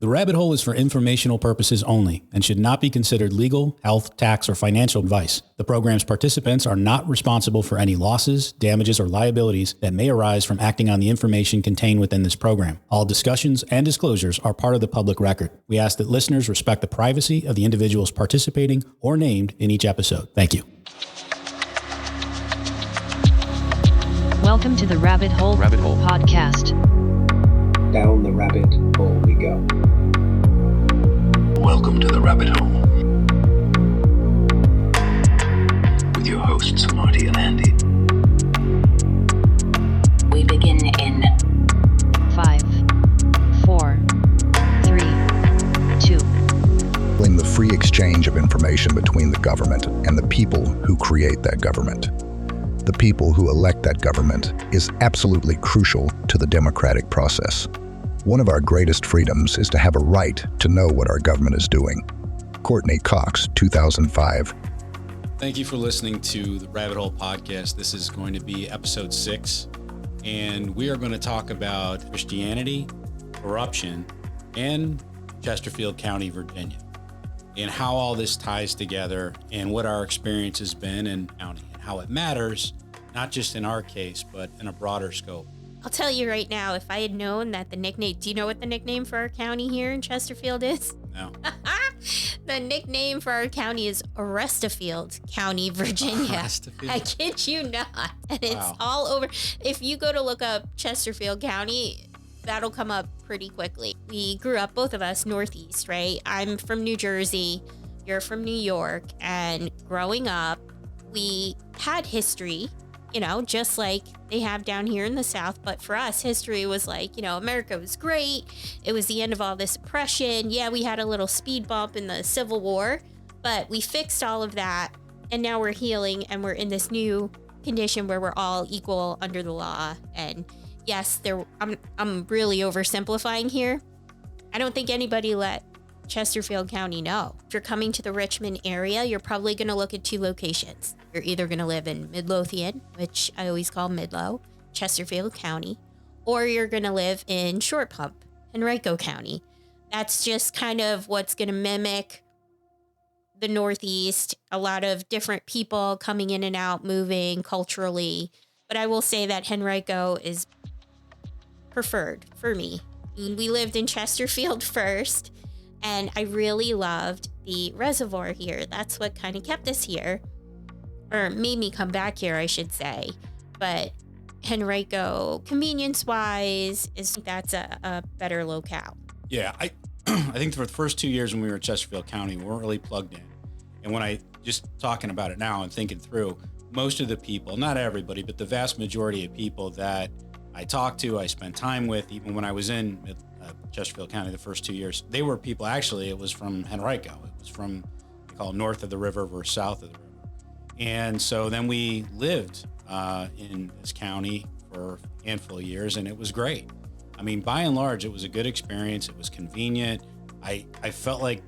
The rabbit hole is for informational purposes only and should not be considered legal, health, tax, or financial advice. The program's participants are not responsible for any losses, damages, or liabilities that may arise from acting on the information contained within this program. All discussions and disclosures are part of the public record. We ask that listeners respect the privacy of the individuals participating or named in each episode. Thank you. Welcome to the Rabbit Hole podcast. Down the rabbit hole we go. Welcome to the Rabbit Hole with your hosts Marty and Andy. We begin in 5, 4, 3, 2. The free exchange of information between the government and the people who create that government. The people who elect that government is absolutely crucial to the democratic process. One of our greatest freedoms is to have a right to know what our government is doing. Courtney Cox, 2005. Thank you for listening to the Rabbit Hole podcast. This is going to be episode 6, and we are going to talk about Christianity, corruption, and Chesterfield County, Virginia, and how all this ties together and what our experience has been in county and how it matters, not just in our case, but in a broader scope. I'll tell you right now, if I had known that the nickname, do you know what the nickname for our county here in Chesterfield is? No. The nickname for our county is Chesterfield County, Virginia. I kid you not. And it's all over. If you go to look up Chesterfield County, that'll come up pretty quickly. We grew up, both of us, Northeast, right? I'm from New Jersey. You're from New York. And growing up, we had history, you know, just like they have down here in the South. But for us, history was like, you know, America was great. It was the end of all this oppression. Yeah, we had a little speed bump in the Civil War, but we fixed all of that. And now we're healing and we're in this new condition where we're all equal under the law. And yes, I'm really oversimplifying here. I don't think anybody let Chesterfield County know. If you're coming to the Richmond area, you're probably going to look at 2 locations. You're either going to live in Midlothian, which I always call Midlo, Chesterfield County, or you're going to live in Short Pump, Henrico County. That's just kind of what's going to mimic the Northeast. A lot of different people coming in and out, moving culturally. But I will say that Henrico is preferred for me. We lived in Chesterfield first, and I really loved the reservoir here. That's what kind of kept us here, or made me come back here, I should say. But Henrico, convenience-wise, that's a better locale. Yeah, I think for the first 2 years when we were in Chesterfield County, we weren't really plugged in. And when I just talking about it now and thinking through, most of the people, not everybody, but the vast majority of people that I talked to, I spent time with, even when I was in Chesterfield County the first 2 years, they were people, actually, it was from Henrico. It was from, they call it north of the river versus south of the river. And so then we lived in this county for a handful of years, and it was great. I mean, by and large, it was a good experience. It was convenient. I felt like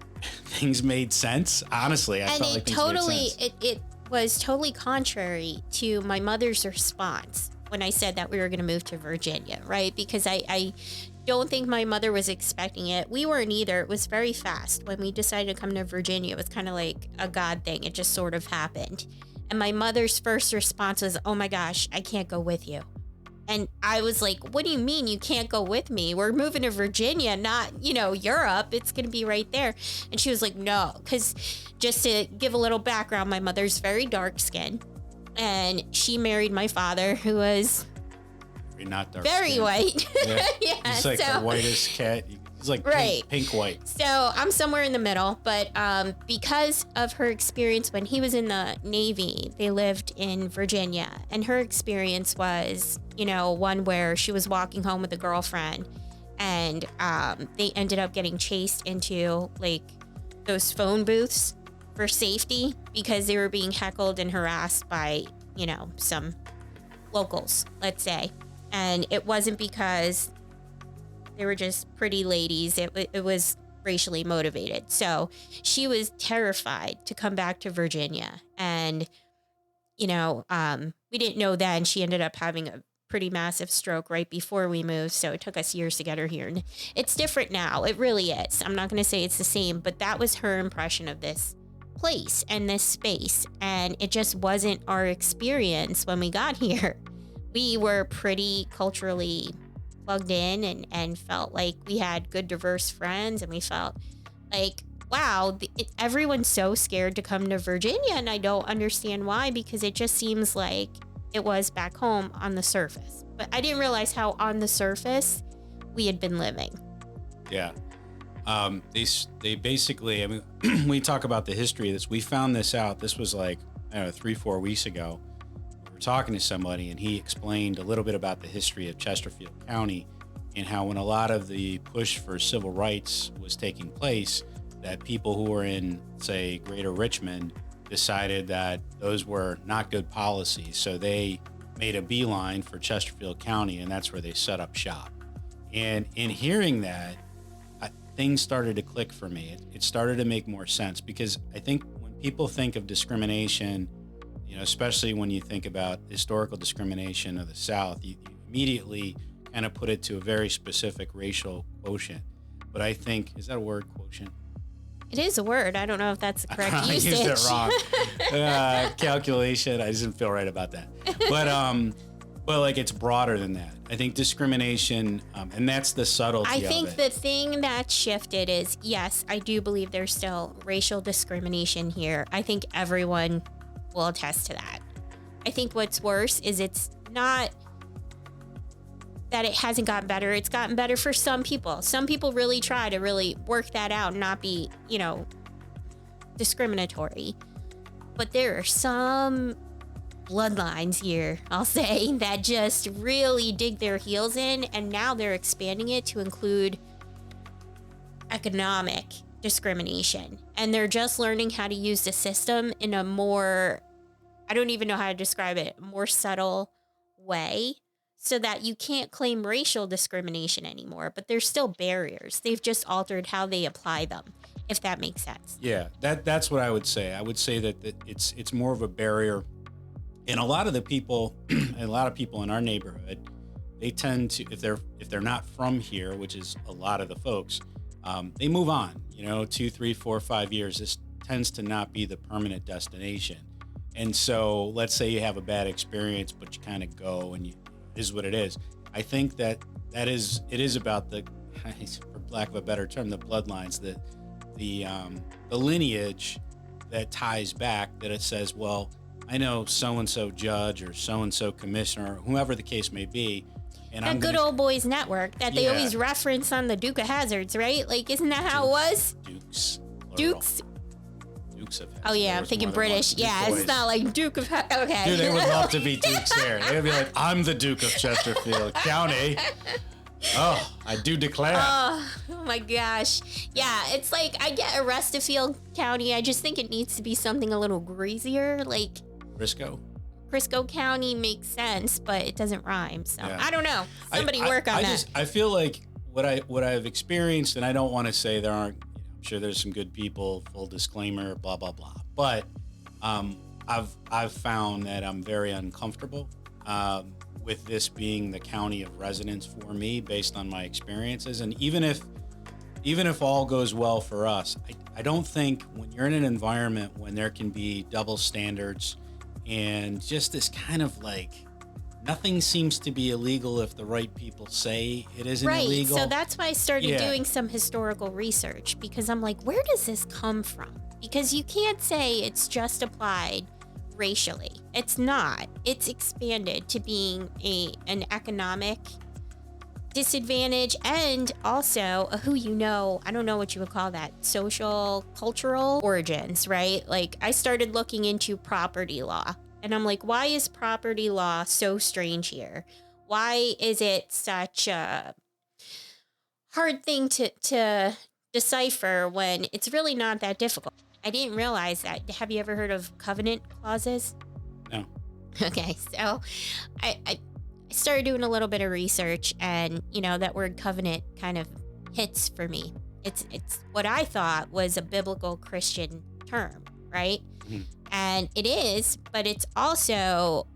things made sense. Honestly, I felt like things made sense. It was totally contrary to my mother's response when I said that we were going to move to Virginia, right? Because I don't think my mother was expecting it. We weren't either. It was very fast. When we decided to come to Virginia, it was kind of like a God thing. It just sort of happened. And my mother's first response was, oh my gosh, I can't go with you. And I was like, what do you mean you can't go with me? We're moving to Virginia, not, you know, Europe. It's going to be right there. And she was like, no, because just to give a little background, my mother's very dark skinned. And she married my father, who was not dark very skin. White. Yeah. Yeah, he's like the whitest cat. He's like right. pink white. So I'm somewhere in the middle. But because of her experience when he was in the Navy, they lived in Virginia. And her experience was, you know, one where she was walking home with a girlfriend. And they ended up getting chased into like those phone booths for safety because they were being heckled and harassed by, you know, some locals, let's say. And it wasn't because they were just pretty ladies. It was racially motivated. So she was terrified to come back to Virginia. And, you know, we didn't know then she ended up having a pretty massive stroke right before we moved, so it took us years to get her here. And it's different now. It really is. I'm not going to say it's the same, but that was her impression of this place and this space. And it just wasn't our experience when we got here. We were pretty culturally plugged in and felt like we had good, diverse friends. And we felt like, wow, everyone's so scared to come to Virginia. And I don't understand why, because it just seems like it was back home on the surface. But I didn't realize how on the surface we had been living. Yeah. They basically, I mean, we talk about the history of this. We found this out. This was like, I don't know, 3-4 weeks ago. We were talking to somebody and he explained a little bit about the history of Chesterfield County and how when a lot of the push for civil rights was taking place, that people who were in, say, Greater Richmond decided that those were not good policies. So they made a beeline for Chesterfield County, and that's where they set up shop. And in hearing that, things started to click for me. It started to make more sense, because I think when people think of discrimination, you know, especially when you think about historical discrimination of the South, you immediately kind of put it to a very specific racial quotient. But I think, is that a word, quotient? It is a word. I don't know if that's the correct usage. I used it wrong. Calculation. I just didn't feel right about that. But like, it's broader than that. I think discrimination, and that's the subtlety of it. I think the thing that shifted is, yes, I do believe there's still racial discrimination here. I think everyone will attest to that. I think what's worse is it's not that it hasn't gotten better. It's gotten better for some people. Some people really try to really work that out and not be, you know, discriminatory. But there are some bloodlines here, I'll say, that just really dig their heels in, and now they're expanding it to include economic discrimination. And they're just learning how to use the system in a more, I don't even know how to describe it, more subtle way, so that you can't claim racial discrimination anymore, but there's still barriers. They've just altered how they apply them, if that makes sense. Yeah, that's what I would say. I would say that it's more of a barrier. And a lot of the people, and a lot of people in our neighborhood, they tend to, if they're not from here, which is a lot of the folks, they move on. You know, 2, 3, 4, 5 years. This tends to not be the permanent destination. And so, let's say you have a bad experience, but you kind of go, and it is what it is. I think it is about the, for lack of a better term, the bloodlines, the lineage that ties back. That it says, well, I know so-and-so judge or so-and-so commissioner, whoever the case may be. And that good old boys network that they always reference on the Duke of Hazzards, right? Like, isn't that how it was? Dukes. Dukes of Hazzards. Oh, yeah, I'm thinking British. Yeah, it's not like Duke of Hazzards. Okay. Dude, they would love to be dukes there. They would be like, I'm the Duke of Chesterfield County. Oh, I do declare. Oh my gosh. Yeah, it's like, I get Chesterfield County. I just think it needs to be something a little greasier, like Crisco County makes sense, but it doesn't rhyme. So I don't know. Somebody work on that. I feel like what I've experienced, and I don't want to say there aren't, I'm sure there's some good people, full disclaimer, blah, blah, blah. But I've found that I'm very uncomfortable with this being the county of residence for me based on my experiences. And even if all goes well for us, I don't think when you're in an environment when there can be double standards and just this kind of like, nothing seems to be illegal if the right people say it isn't illegal. So that's why I started doing some historical research, because I'm like, where does this come from? Because you can't say it's just applied racially. It's not. It's expanded to being an economic disadvantage, and also a I don't know what you would call that, social, cultural origins, right? Like, I started looking into property law, and I'm like, why is property law so strange here? Why is it such a hard thing to decipher when it's really not that difficult? I didn't realize that. Have you ever heard of covenant clauses? No. Okay, so I started doing a little bit of research, and that word covenant kind of hits for me. It's what I thought was a biblical Christian term, right? Mm-hmm. And it is, but it's also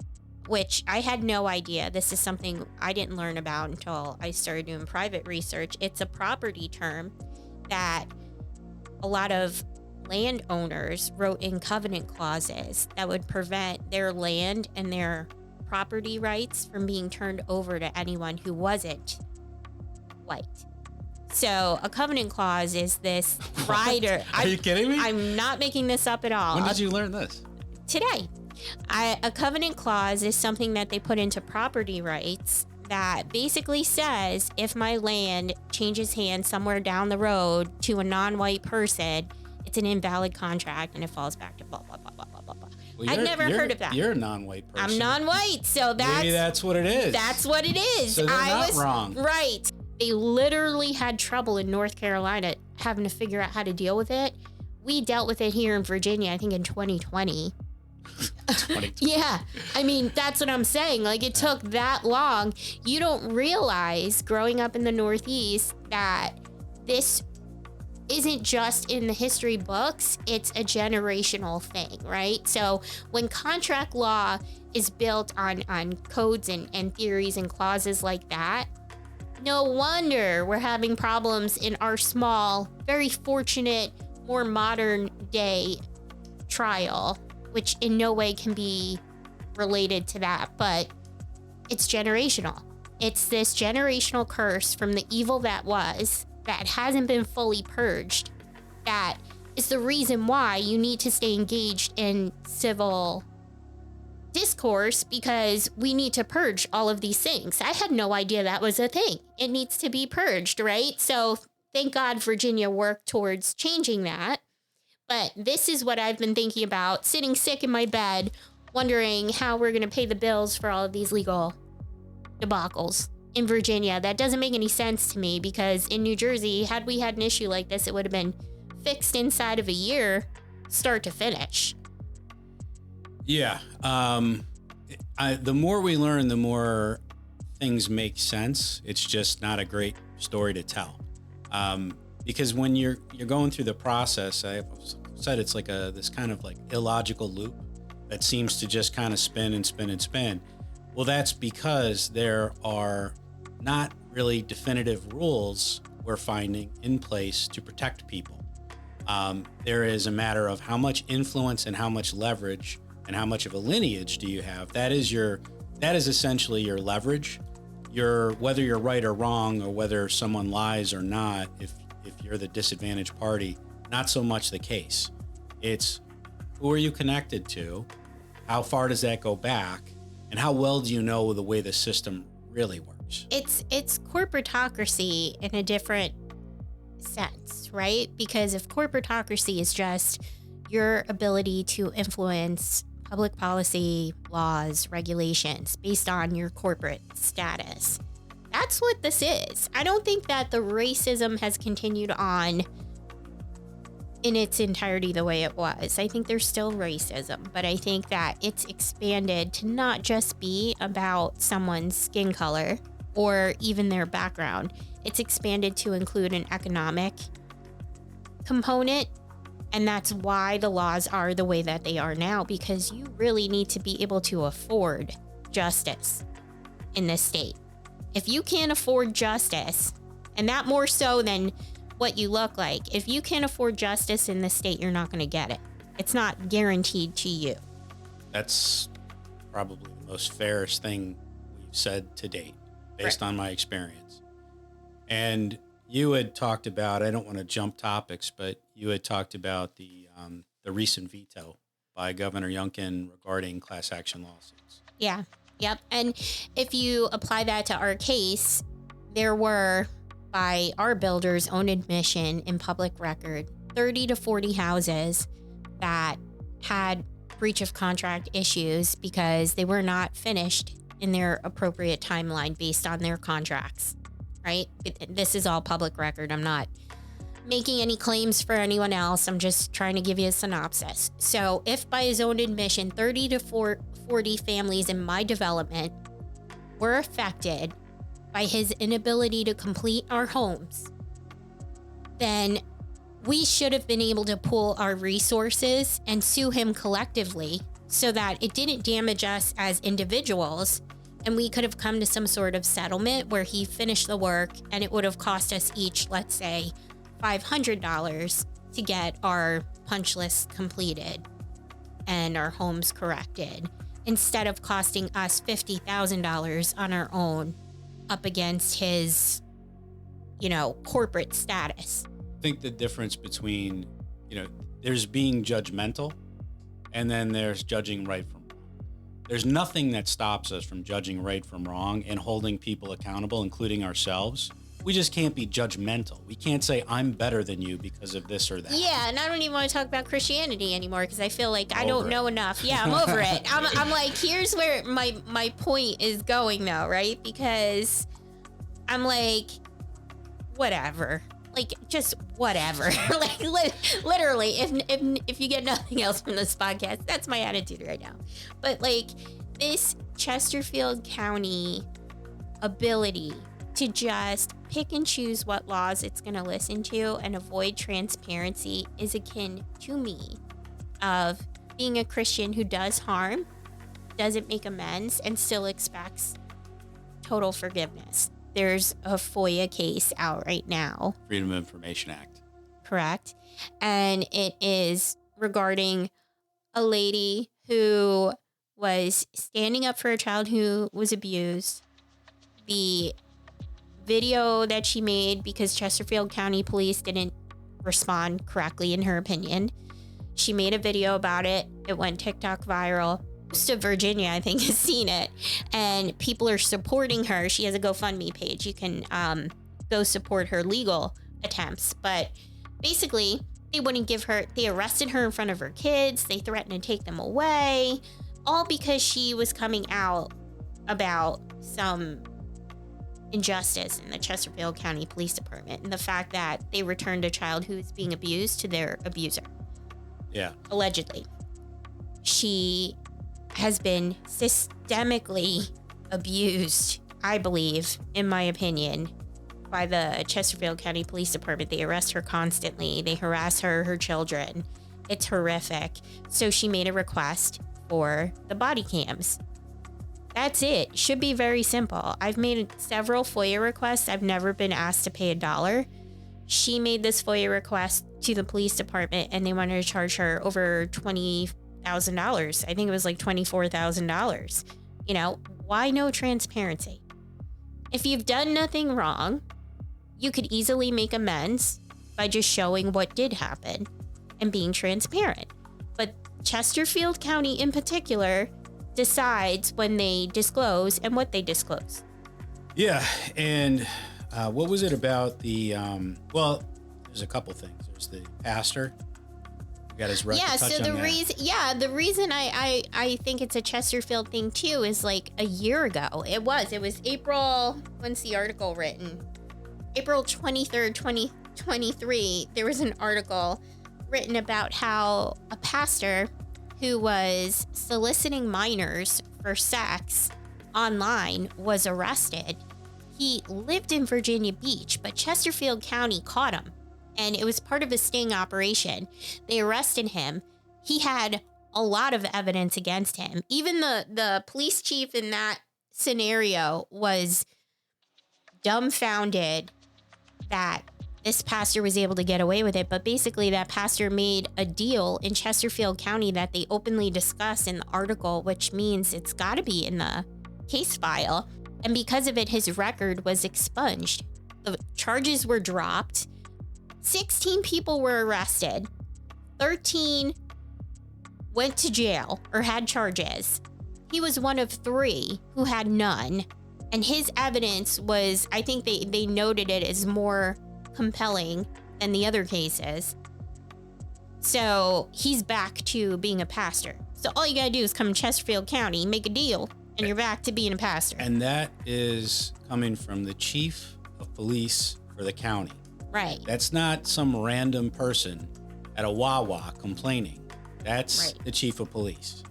which I had no idea. This is something I didn't learn about until I started doing private research. It's a property term that a lot of landowners wrote in covenant clauses that would prevent their land and their property rights from being turned over to anyone who wasn't white. So a covenant clause is this rider. Are you kidding me? I'm not making this up at all. When did you learn this? Today. A covenant clause is something that they put into property rights that basically says if my land changes hands somewhere down the road to a non-white person, it's an invalid contract and it falls back to blah, blah, blah, blah, blah, blah, blah. Well, I'd never heard of that. You're a non-white person. I'm non-white, so Maybe that's what it is. That's what it is. So they're not wrong. Right. They literally had trouble in North Carolina having to figure out how to deal with it. We dealt with it here in Virginia, I think in 2020. 2020. Yeah. I mean, that's what I'm saying. Like, it took that long. You don't realize growing up in the Northeast that this isn't just in the history books, it's a generational thing, right? So when contract law is built on codes and theories and clauses like that, no wonder we're having problems in our small, very fortunate, more modern day trial, which in no way can be related to that, but it's generational. It's this generational curse from the evil that was, that hasn't been fully purged, that is the reason why you need to stay engaged in civil discourse, because we need to purge all of these things. I had no idea that was a thing. It needs to be purged, right? So thank God Virginia worked towards changing that. But this is what I've been thinking about, sitting sick in my bed, wondering how we're going to pay the bills for all of these legal debacles in Virginia. That doesn't make any sense to me, because in New Jersey, had we had an issue like this, it would have been fixed inside of a year, start to finish. Yeah. The more we learn, the more things make sense. It's just not a great story to tell. Because when you're going through the process, I said it's like this kind of like illogical loop that seems to just kind of spin and spin and spin. Well, that's because there are not really definitive rules we're finding in place to protect people. There is a matter of how much influence and how much leverage and how much of a lineage do you have. That is essentially your leverage. Whether you're right or wrong, or whether someone lies or not, if you're the disadvantaged party, not so much the case. It's who are you connected to, how far does that go back, and how well do you know the way the system really works? It's corporatocracy in a different sense, right? Because if corporatocracy is just your ability to influence public policy, laws, regulations based on your corporate status, that's what this is. I don't think that the racism has continued on in its entirety the way it was. I think there's still racism, but I think that it's expanded to not just be about someone's skin color or even their background. It's expanded to include an economic component, and that's why the laws are the way that they are now, because you really need to be able to afford justice in this state. If you can't afford justice, and that more so than what you look like, if you can't afford justice in this state, you're not going to get it. It's not guaranteed to you. That's probably the most fairest thing we've said to date, based on my experience. And you had talked about, I don't want to jump topics, but you had talked about the recent veto by Governor Youngkin regarding class action lawsuits. Yeah. Yep. And if you apply that to our case, there were, by our builder's own admission in public record, 30 to 40 houses that had breach of contract issues because they were not finished in their appropriate timeline based on their contracts, right? This is all public record. I'm not making any claims for anyone else. I'm just trying to give you a synopsis. So if by his own admission, 30 to 40 families in my development were affected by his inability to complete our homes, then we should have been able to pool our resources and sue him collectively so that it didn't damage us as individuals, and we could have come to some sort of settlement where he finished the work and it would have cost us each, let's say, $500 to get our punch list completed and our homes corrected, instead of costing us $50,000 on our own up against his, corporate status. I think the difference between, there's being judgmental and then there's judging right from wrong. There's nothing that stops us from judging right from wrong and holding people accountable, including ourselves. We just can't be judgmental. We can't say, I'm better than you because of this or that. Yeah, and I don't even want to talk about Christianity anymore because I feel like I don't know enough. Yeah, I'm over it. I'm like, here's where my point is going though, right? Because I'm like, whatever. Like, just whatever. Like, literally, if you get nothing else from this podcast, that's my attitude right now. But like, this Chesterfield County ability to just pick and choose what laws it's going to listen to and avoid transparency is akin to me of being a Christian who does harm, doesn't make amends, and still expects total forgiveness. There's a FOIA case out right now. Freedom of Information Act. Correct. And it is regarding a lady who was standing up for a child who was abused. The video that she made, because Chesterfield County Police didn't respond correctly in her opinion, she made a video about it. It went TikTok viral. Most of Virginia, I think, has seen it, and people are supporting her. She has a GoFundMe page. You can go support her legal attempts. But basically, they wouldn't give her, they arrested her in front of her kids. They threatened to take them away, all because she was coming out about some injustice in the Chesterfield County Police Department and the fact that they returned a child who was being abused to their abuser. Yeah. Allegedly. She has been systemically abused, I believe, in my opinion, by the Chesterfield County Police Department. They arrest her constantly. They harass her children. It's horrific. So she made a request for the body cams. That's it. Should be very simple. I've made several FOIA requests. I've never been asked to pay $1. She made this FOIA request to the police department and they wanted to charge her over $20,000. I think it was like $24,000. Why no transparency? If you've done nothing wrong, you could easily make amends by just showing what did happen and being transparent. But Chesterfield County in particular decides when they disclose and what they disclose. Yeah, and what was it about the, there's a couple things. There's the pastor. Got his right to touch so the on that. reason I think it's a Chesterfield thing too is like a year ago. It was April, when's the article written? April 23rd, 2023, there was an article written about how a pastor who was soliciting minors for sex online was arrested. He lived in Virginia Beach, but Chesterfield County caught him, and it was part of a sting operation. They arrested him. He had a lot of evidence against him. Even the police chief in that scenario was dumbfounded that this pastor was able to get away with it. But basically that pastor made a deal in Chesterfield County that they openly discuss in the article, which means it's got to be in the case file. And because of it, his record was expunged. The charges were dropped. 16 people were arrested. 13 went to jail or had charges. He was one of 3 who had none. And his evidence was, I think they noted it as more compelling than the other cases. So he's back to being a pastor. So all you gotta do is come to Chesterfield County, make a deal, and you're back to being a pastor. And that is coming from the chief of police for the county. Right. That's not some random person at a Wawa complaining. That's Right. the chief of police.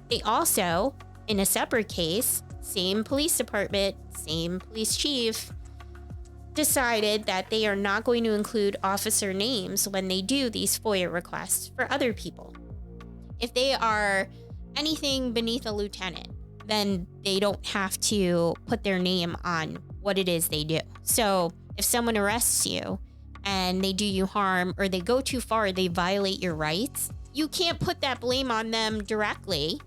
They also, in a separate case, same police department, same police chief, decided that they are not going to include officer names when they do these FOIA requests for other people. If they are anything beneath a lieutenant, then they don't have to put their name on what it is they do. So if someone arrests you and they do you harm or they go too far, they violate your rights, you can't put that blame on them directly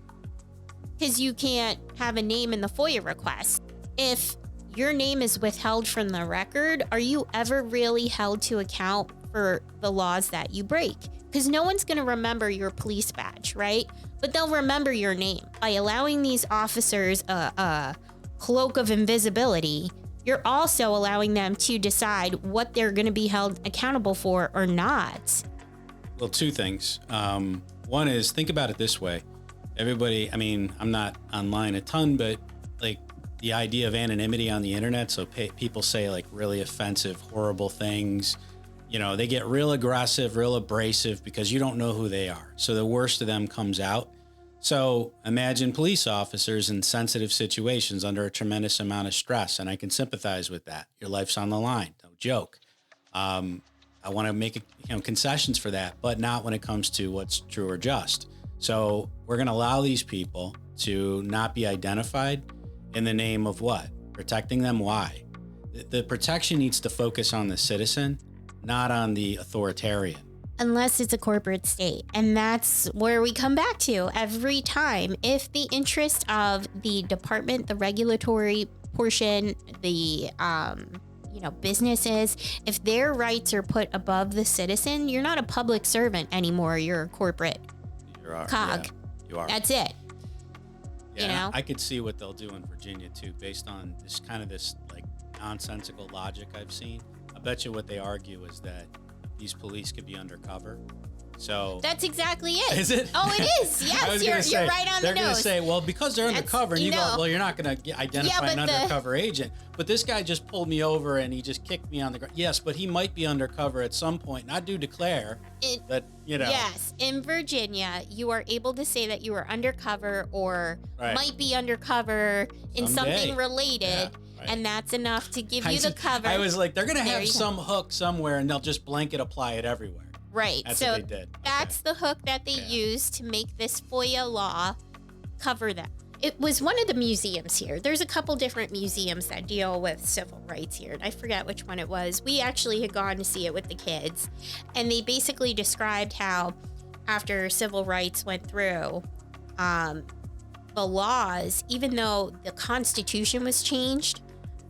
because you can't have a name in the FOIA request. If your name is withheld from the record, are you ever really held to account for the laws that you break? Because no one's going to remember your police badge, right? But they'll remember your name. By allowing these officers a cloak of invisibility, you're also allowing them to decide what they're going to be held accountable for or not. Well, two things. One is, think about it this way. Everybody, I mean, I'm not online a ton, but like the idea of anonymity on the internet. So people say like really offensive, horrible things. You know, they get real aggressive, real abrasive because you don't know who they are. So the worst of them comes out. So imagine police officers in sensitive situations under a tremendous amount of stress. And I can sympathize with that. Your life's on the line. No joke. I want to make concessions for that, but not when it comes to what's true or just. So we're going to allow these people to not be identified in the name of what? Protecting them. Why? The protection needs to focus on the citizen, not on the authoritarian. Unless it's a corporate state. And that's where we come back to every time. If the interest of the department, the regulatory portion, the businesses, if their rights are put above the citizen, you're not a public servant anymore. You're a corporate cog. Yeah, you are. That's it. Yeah, you know? I could see what they'll do in Virginia too, based on this like nonsensical logic I've seen. I bet you what they argue is that these police could be undercover. So that's exactly it. Is it? Oh, it is. Yes, you're right on the nose. They're going to say, well, because they're undercover, and you go, well, you're not going to identify an undercover agent. But this guy just pulled me over and he just kicked me on the ground. Yes, but he might be undercover at some point. And I do declare that, Yes, in Virginia, you are able to say that you are undercover or might be undercover in something related. Yeah. Right. And that's enough to give you the cover. I was like, they're going to have some hook somewhere and they'll just blanket apply it everywhere. Right. That's so what they did. That's the hook that they used to make this FOIA law cover that. It was one of the museums here. There's a couple different museums that deal with civil rights here. And I forget which one it was. We actually had gone to see it with the kids. And they basically described how after civil rights went through, the laws, even though the Constitution was changed,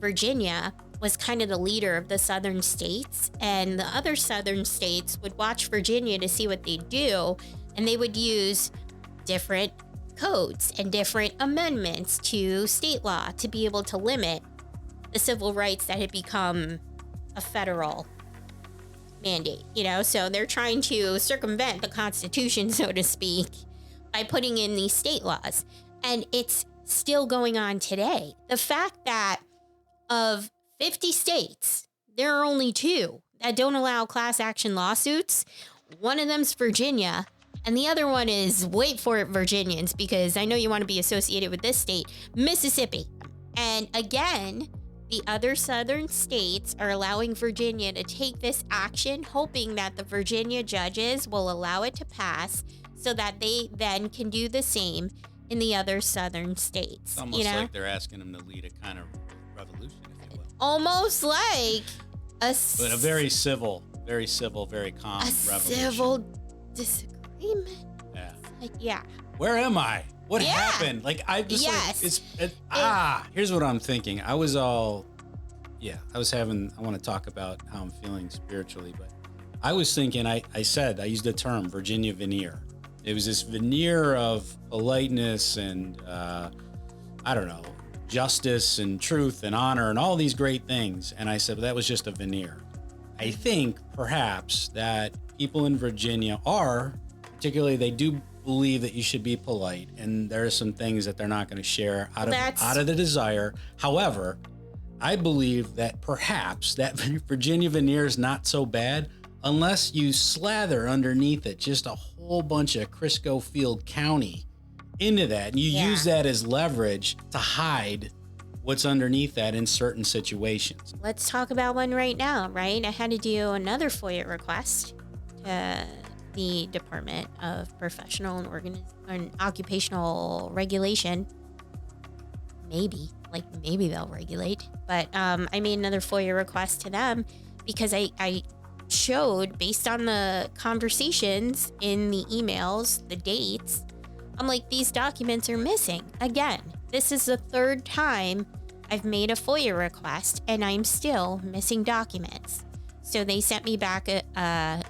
Virginia was kind of the leader of the southern states, and the other southern states would watch Virginia to see what they do, and they would use different codes and different amendments to state law to be able to limit the civil rights that had become a federal mandate, so they're trying to circumvent the Constitution, so to speak, by putting in these state laws. And it's still going on today. The fact that of 50 states, there are only 2 that don't allow class action lawsuits. One of them's Virginia, and the other one is, wait for it, Virginians, because I know you want to be associated with this state, Mississippi. And again, the other southern states are allowing Virginia to take this action, hoping that the Virginia judges will allow it to pass so that they then can do the same in the other southern states. It's almost like they're asking them to lead a kind of revolution, if you will. Almost like but a very civil, very calm revolution. Civil disagreement. Yeah. Yeah. Where am I? What happened? Like, I just here's what I'm thinking. I want to talk about how I'm feeling spiritually, but I was thinking, I used the term Virginia veneer. It was this veneer of politeness and, justice and truth and honor and all these great things. And I said, well, that was just a veneer. I think perhaps that people in Virginia particularly, they do believe that you should be polite. And there are some things that they're not going to share out of the desire. However, I believe that perhaps that Virginia veneer is not so bad unless you slather underneath it just a whole bunch of Chesterfield County into that, and you use that as leverage to hide what's underneath that in certain situations. Let's talk about one right now, right? I had to do another FOIA request to the Department of Professional and Occupational Regulation. Maybe they'll regulate. But I made another FOIA request to them because I showed, based on the conversations in the emails, the dates, I'm like, these documents are missing. Again, this is the third time I've made a FOIA request and I'm still missing documents. So they sent me back a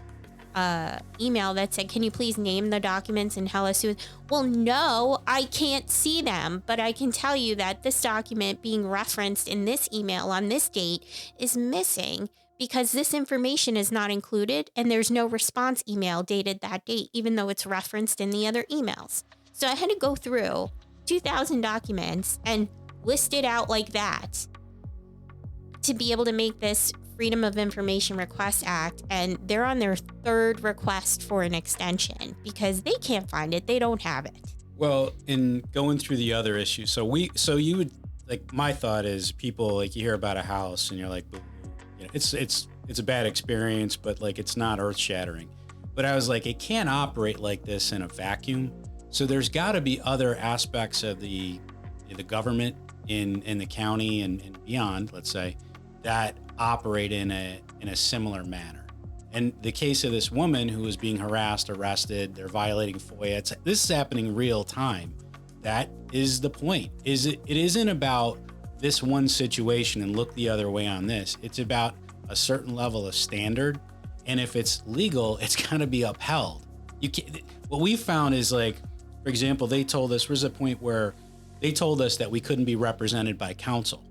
email that said, can you please name the documents and tell us who? Well, no, I can't see them, but I can tell you that this document being referenced in this email on this date is missing because this information is not included and there's no response email dated that date, even though it's referenced in the other emails. So I had to go through 2,000 documents and list it out like that to be able to make this Freedom of Information Request Act, and they're on their third request for an extension because they can't find it. They don't have it. Well, in going through the other issues, so you would, like, my thought is people, like, you hear about a house and you're like, you know, it's a bad experience, but like it's not earth shattering. But I was like, it can't operate like this in a vacuum. So there's got to be other aspects of the government in the county and beyond, let's say, that operate in a similar manner. And the case of this woman who was being harassed, arrested, they're violating FOIA. This is happening real time. That is the point. It isn't about this one situation and look the other way on this. It's about a certain level of standard. And if it's legal, it's going to be upheld. What we found is, like, for example, they told us, there's a point where they told us that we couldn't be represented by counsel,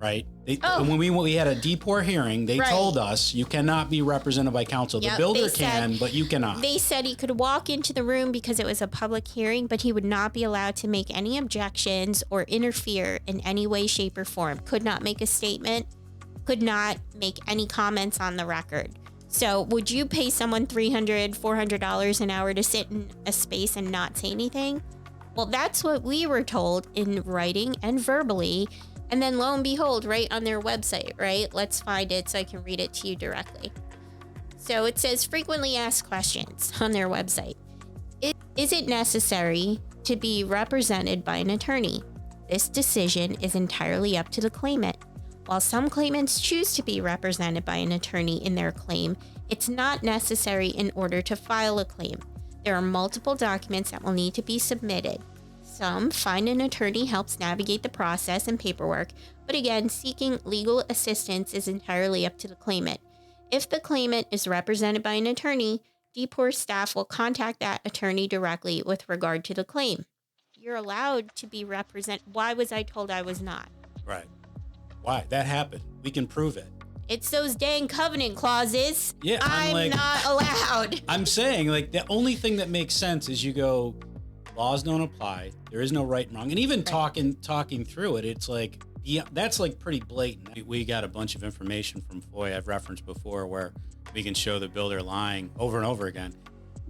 right? When we had a DPOR hearing, they told us you cannot be represented by counsel. Yep, the builder can, but you cannot. They said he could walk into the room because it was a public hearing, but he would not be allowed to make any objections or interfere in any way, shape, or form. Could not make a statement, could not make any comments on the record. So would you pay someone $300, $400 an hour to sit in a space and not say anything? Well, that's what we were told in writing and verbally. And then lo and behold, right on their website, right? Let's find it so I can read it to you directly. So it says frequently asked questions on their website. Is it necessary to be represented by an attorney? This decision is entirely up to the claimant. While some claimants choose to be represented by an attorney in their claim, it's not necessary in order to file a claim. There are multiple documents that will need to be submitted. Some find an attorney helps navigate the process and paperwork, but again, seeking legal assistance is entirely up to the claimant. If the claimant is represented by an attorney, DPOR staff will contact that attorney directly with regard to the claim. You're allowed to be represented. Why was I told I was not? Right. Why? That happened. We can prove it. It's those dang covenant clauses. Yeah, I'm not allowed. I'm saying, like, the only thing that makes sense is you go, laws don't apply. There is no right and wrong. And even talking through it, it's like, yeah, that's like pretty blatant. We got a bunch of information from FOIA I've referenced before where we can show the builder lying over and over again.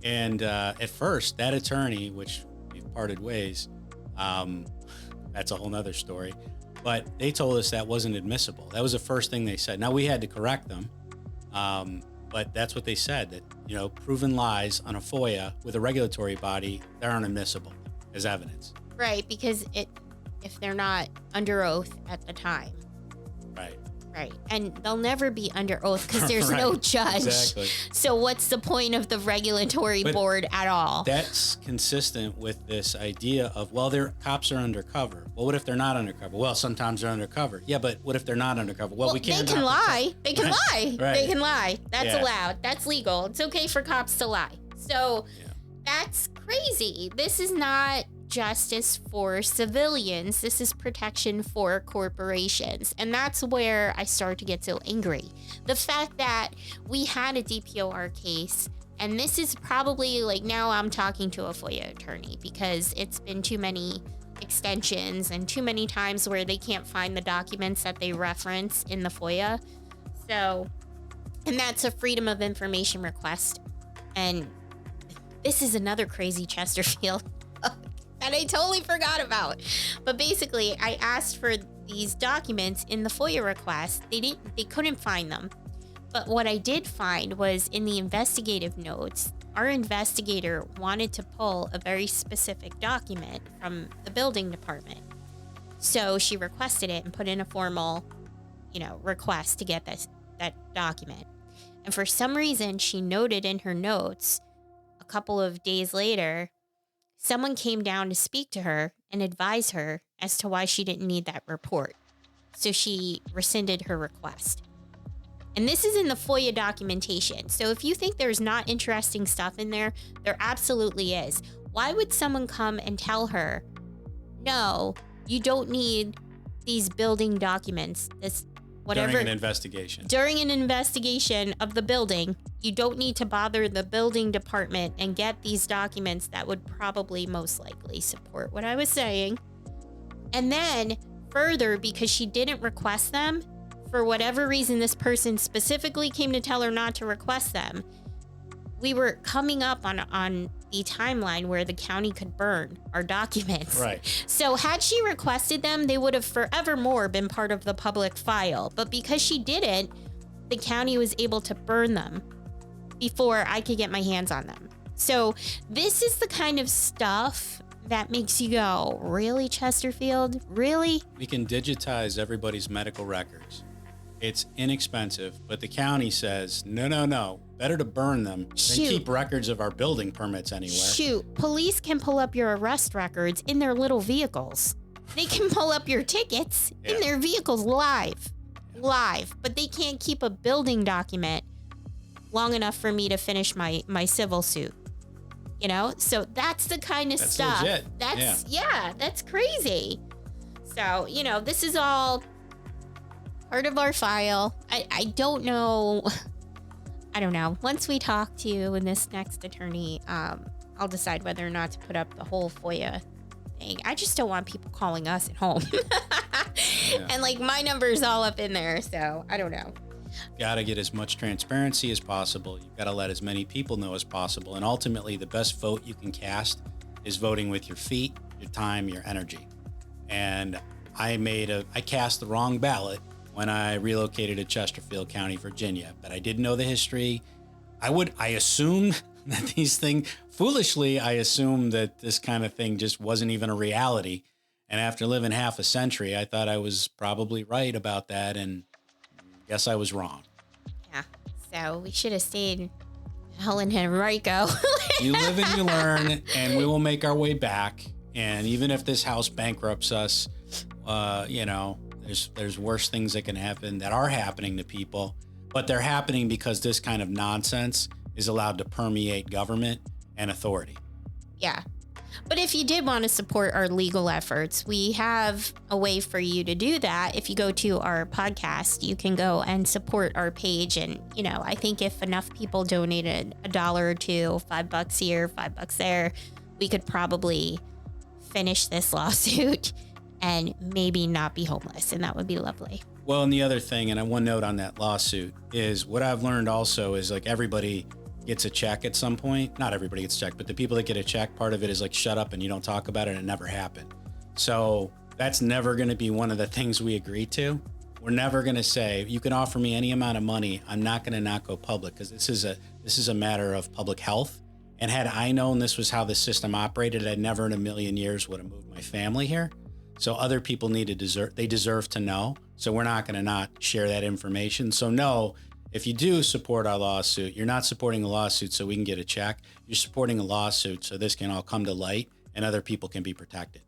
And at first, that attorney, which we've parted ways, that's a whole nother story. But they told us that wasn't admissible. That was the first thing they said. Now, we had to correct them, but that's what they said, that, you know, proven lies on a FOIA with a regulatory body, they're unadmissible as evidence. Right, because if they're not under oath at the time. Right. Right, and they'll never be under oath because there's no judge. Exactly. So what's the point of the regulatory board at all? That's consistent with this idea of, well, their cops are undercover. Well, what if they're not undercover? Well, sometimes they're undercover. Yeah, but what if they're not undercover? Well, we can't. They can lie. They can lie. Right. They can lie. That's allowed. That's legal. It's okay for cops to lie. So that's crazy. This is not justice for civilians. This is protection for corporations. And that's where I start to get so angry. The fact that we had a DPOR case, and this is probably, like, now I'm talking to a FOIA attorney because it's been too many extensions and too many times where they can't find the documents that they reference in the FOIA. So, and that's a Freedom of Information request. And this is another crazy Chesterfield that I totally forgot about. But basically, I asked for these documents in the FOIA request. They couldn't find them. But what I did find was in the investigative notes, our investigator wanted to pull a very specific document from the building department. So she requested it and put in a formal, request to get that document. And for some reason, she noted in her notes a couple of days later, someone came down to speak to her and advise her as to why she didn't need that report. So she rescinded her request. And this is in the FOIA documentation. So if you think there's not interesting stuff in there, there absolutely is. Why would someone come and tell her, no, you don't need these building documents, this whatever. During an investigation. During an investigation of the building, you don't need to bother the building department and get these documents that would probably most likely support what I was saying. And then further, because she didn't request them, for whatever reason, this person specifically came to tell her not to request them. We were coming up on the timeline where the county could burn our documents. Right. So had she requested them, they would have forevermore been part of the public file. But because she didn't, the county was able to burn them before I could get my hands on them. So this is the kind of stuff that makes you go, really, Chesterfield? Really? We can digitize everybody's medical records. It's inexpensive, but the county says, no, better to burn them than keep records of our building permits anywhere. Shoot, police can pull up your arrest records in their little vehicles. They can pull up your tickets in their vehicles live, but they can't keep a building document long enough for me to finish my civil suit. So that's the kind of stuff. Legit. That's crazy. So, this is all part of our file. I don't know. Once we talk to you and this next attorney, I'll decide whether or not to put up the whole FOIA thing. I just don't want people calling us at home. And my number's all up in there. So I don't know. Got to get as much transparency as possible. You've got to let as many people know as possible. And ultimately, the best vote you can cast is voting with your feet, your time, your energy. And I cast the wrong ballot when I relocated to Chesterfield County, Virginia, but I didn't know the history. I assumed that I assumed that this kind of thing just wasn't even a reality. And after living half a century, I thought I was probably right about that, and guess I was wrong. Yeah, so we should have stayed Helen and Henrico. You live and you learn, and we will make our way back. And even if this house bankrupts us, there's worse things that can happen, that are happening to people, but they're happening because this kind of nonsense is allowed to permeate government and authority. Yeah. But if you did want to support our legal efforts, we have a way for you to do that. If you go to our podcast, you can go and support our page. And, I think if enough people donated $1 or $2, $5 here, $5 there, we could probably finish this lawsuit and maybe not be homeless. And that would be lovely. Well, and the other thing, and one note on that lawsuit, is what I've learned also is everybody gets a check at some point. Not everybody gets a check, but the people that get a check, part of it is shut up and you don't talk about it, and it never happened. So that's never going to be one of the things we agree to. We're never going to say, you can offer me any amount of money, I'm not going to not go public, because this is a matter of public health. And had I known this was how the system operated, I never in a million years would have moved my family here. So other people deserve to know. So we're not going to not share that information. So no, if you do support our lawsuit, you're not supporting a lawsuit so we can get a check. You're supporting a lawsuit so this can all come to light and other people can be protected.